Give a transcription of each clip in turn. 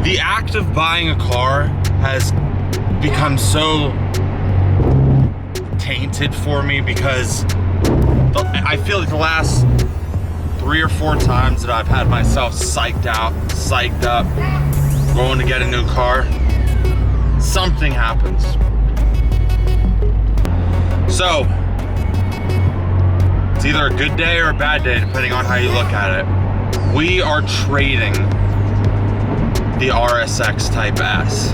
The act of buying a car has become so tainted for me because I feel like the last 3 or 4 times that I've had myself psyched up, going to get a new car, something happens. So, it's either a good day or a bad day, depending on how you look at it. We are trading the RSX Type S.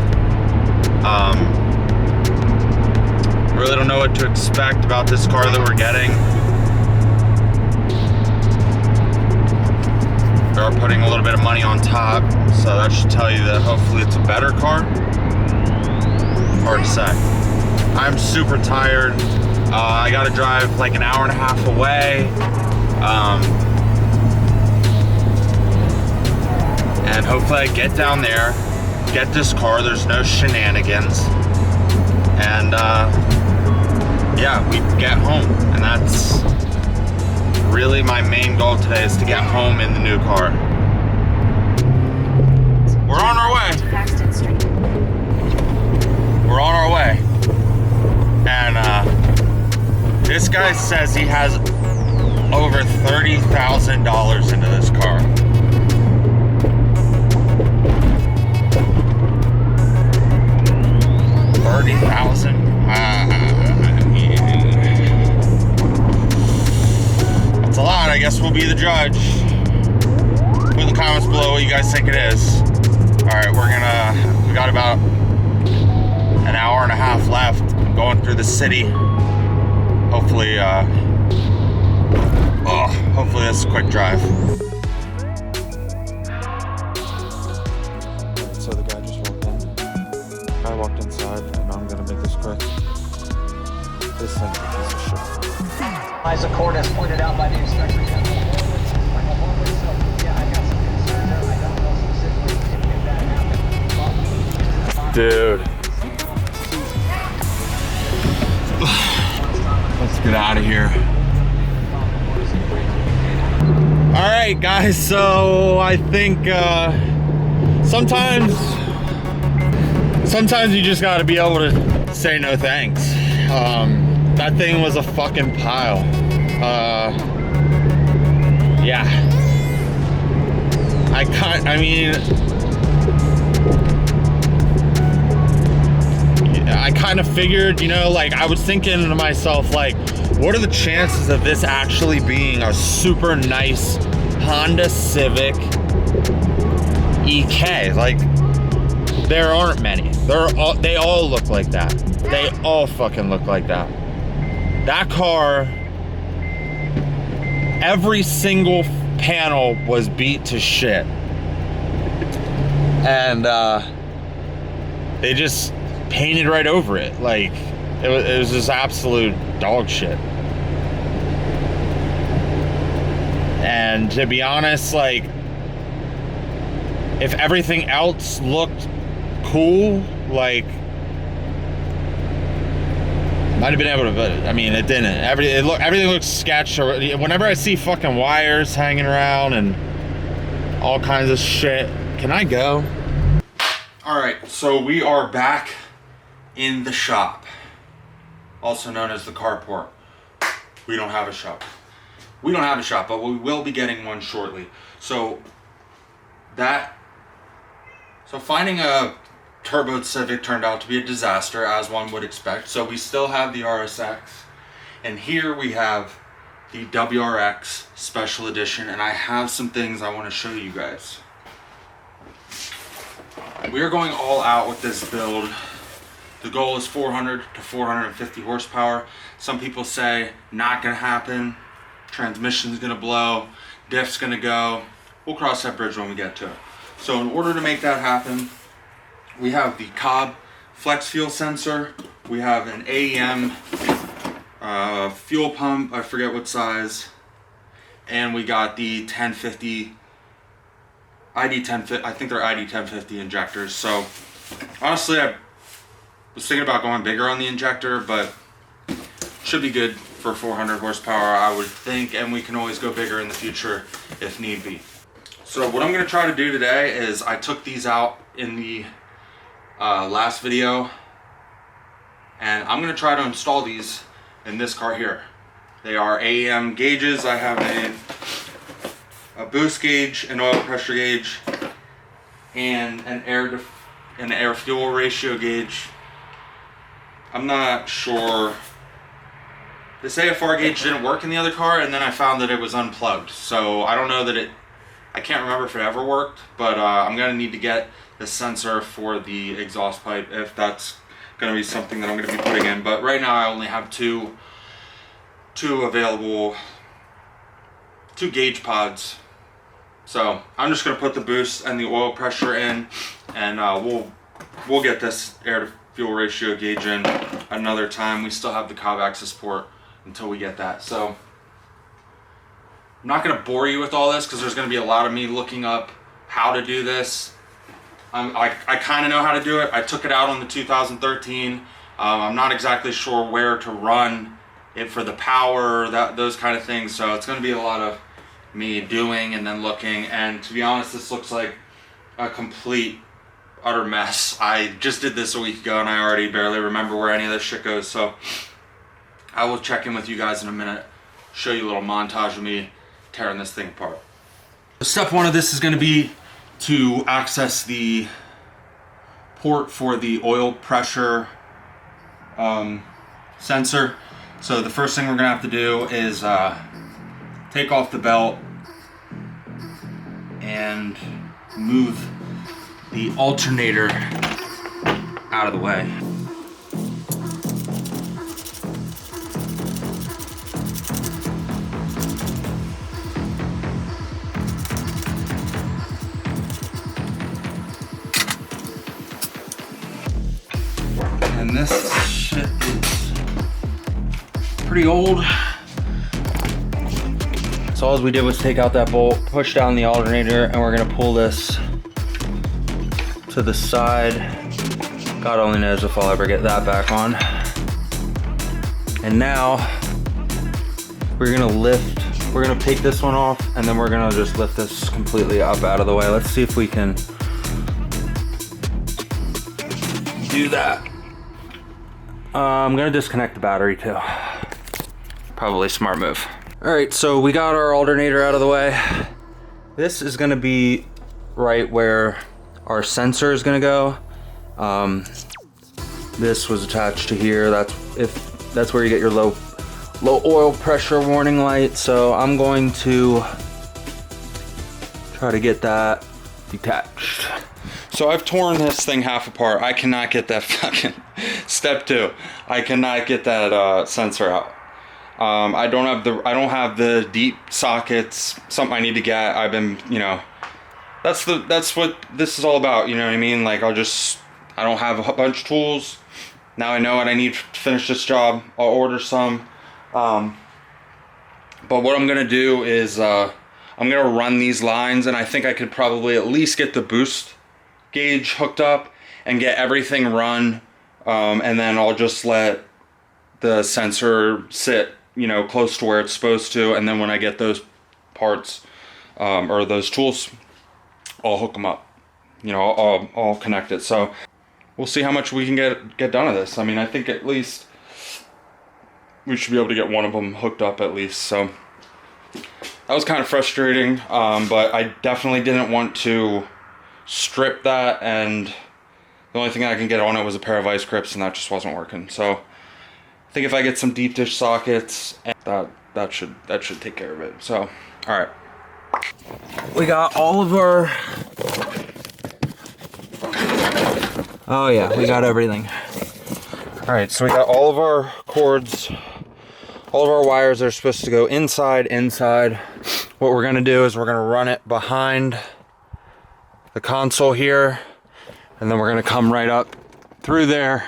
Really don't know what to expect about this car that we're getting. We are putting a little bit of money on top, so that should tell you that hopefully it's a better car. Hard to say. I'm super tired. I gotta drive like an hour and a half away. And hopefully I get down there, get this car, there's no shenanigans. And yeah, we get home. And that's really my main goal today, is to get home in the new car. We're on our way. We're on our way. And this guy says he has over $30,000 into this car. $30,000. That's a lot. I guess we'll be the judge. Put in the comments below what you guys think it is. All right, we got about an hour and a half left. Going through the city. Hopefully, hopefully this is a quick drive. So the guy just walked in. I walked inside, and I'm gonna make this quick. This thing's a piece of shit. As the court has pointed out by the inspector general, so yeah, I got some concerns there. I don't know specifically if that happened. Dude. Let's get out of here. All right, guys, so I think sometimes you just gotta be able to say no thanks. That thing was a fucking pile. Yeah. I kind of figured, like, I was thinking to myself, like, what are the chances of this actually being a super nice Honda Civic EK? Like, there aren't many. They all look like that. They all fucking look like that. That car, every single panel was beat to shit. And they just painted right over it. Like, it was just absolute dog shit. And to be honest, like, if everything else looked cool, like, might have been able to, but I mean, it didn't. Everything looks sketch. Whenever I see fucking wires hanging around and all kinds of shit. Can I go? All right, so we are back in the shop, also known as the carport. We don't have a shop. But we will be getting one shortly. So finding a turbo Civic turned out to be a disaster, as one would expect. So we still have the RSX, and here we have the WRX Special Edition, and I have some things I want to show you guys. We are going all out with this build. The goal is 400 to 450 horsepower. Some people say not gonna happen. Transmission's gonna blow. Diff's gonna go. We'll cross that bridge when we get to it. So in order to make that happen, we have the Cobb flex fuel sensor. We have an AEM fuel pump, I forget what size. And we got the 1050 ID1050, I think they're ID1050 injectors. So honestly, I was thinking about going bigger on the injector, but should be good for 400 horsepower, I would think, and we can always go bigger in the future if need be. So what I'm going to try to do today is I took these out in the last video, and I'm going to try to install these in this car here. They are AEM gauges. I have a boost gauge, an oil pressure gauge, and an air fuel ratio gauge. I'm not sure. This AFR gauge didn't work in the other car, and then I found that it was unplugged. So I don't know that I can't remember if it ever worked, but I'm gonna need to get the sensor for the exhaust pipe if that's gonna be something that I'm gonna be putting in. But right now I only have two available, two gauge pods. So I'm just gonna put the boost and the oil pressure in, and we'll get this air to fuel ratio gauge in another time. We still have the cob access port until we get that. So I'm not gonna bore you with all this because there's gonna be a lot of me looking up how to do this. I kind of know how to do it. I took it out on the 2013. I'm not exactly sure where to run it for the power, those kind of things. So it's gonna be a lot of me doing and then looking. And to be honest, this looks like a complete utter mess. I just did this a week ago and I already barely remember where any of this shit goes. So I will check in with you guys in a minute, show you a little montage of me tearing this thing apart. Step one of this is going to be to access the port for the oil pressure sensor. So the first thing we're going to have to do is take off the belt and move the alternator out of the way. And this shit is pretty old. So all we did was take out that bolt, push down the alternator, and we're gonna pull this to the side. God only knows if I'll ever get that back on. And now we're gonna take this one off, and then we're gonna just lift this completely up out of the way. Let's see if we can do that. I'm gonna disconnect the battery too. Probably a smart move. All right, so we got our alternator out of the way. This is gonna be right where our sensor is gonna go. This was attached to here. That's where you get your low oil pressure warning light. So I'm going to try to get that detached. So I've torn this thing half apart. I cannot get that fucking step 2. I cannot get that sensor out. I don't have the deep sockets. Something I need to get. I've been, that's what this is all about. You know what I mean? Like I don't have a bunch of tools. Now I know what I need to finish this job. I'll order some. But what I'm gonna do is I'm gonna run these lines, and I think I could probably at least get the boost gauge hooked up and get everything run, and then I'll just let the sensor sit close to where it's supposed to, and then when I get those parts or those tools, I'll hook them up. I'll connect it. So we'll see how much we can get done of this. I mean, I think at least we should be able to get one of them hooked up at least. So that was kind of frustrating, but I definitely didn't want to strip that, and the only thing I can get on it was a pair of ice grips, and that just wasn't working. So I think if I get some deep dish sockets, that should take care of it. So all right, we got all of our, oh yeah, we got everything. All right, so we got all of our cords, all of our wires are supposed to go inside. What we're gonna do is we're gonna run it behind the console here, and then we're gonna come right up through there,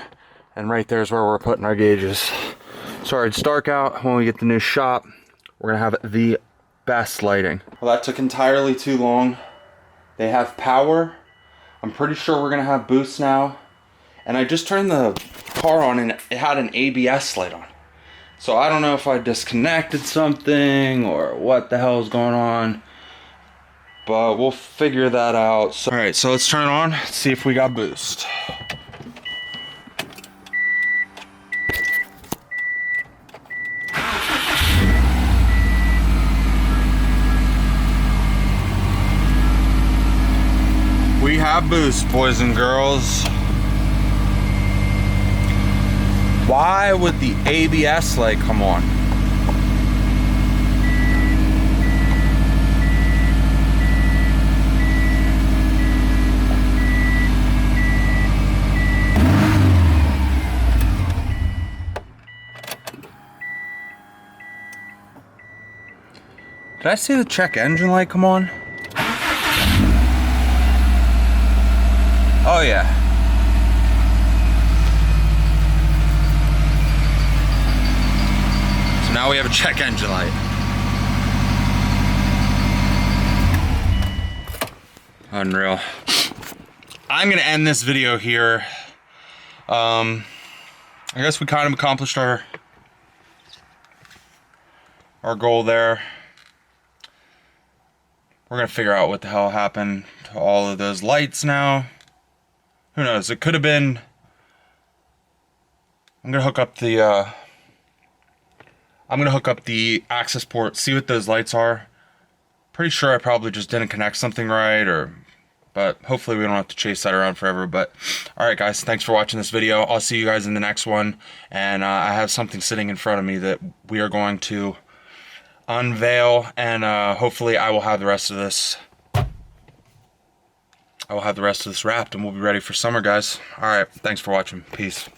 and right there is where we're putting our gauges. Sorry, it's dark out. When we get the new shop, we're gonna have the best lighting. Well, that took entirely too long. They have power. I'm pretty sure we're gonna have boost now. And I just turned the car on and it had an ABS light on. So I don't know if I disconnected something or what the hell is going on. but we'll figure that out. So, all right, so let's turn it on, see if we got boost. We have boost, boys and girls. Why would the ABS light come on? Did I see the check engine light come on? Oh yeah. So now we have a check engine light. Unreal. I'm gonna end this video here. I guess we kind of accomplished our goal there. We're gonna figure out what the hell happened to all of those lights now. Who knows? It could have been. I'm gonna hook up the access port, see what those lights are. Pretty sure I probably just didn't connect something right, but hopefully we don't have to chase that around forever. But all right, guys, thanks for watching this video. I'll see you guys in the next one, and I have something sitting in front of me that we are going to unveil, and hopefully I will have the rest of this. I will have the rest of this wrapped, and we'll be ready for summer, guys. All right, thanks for watching. Peace.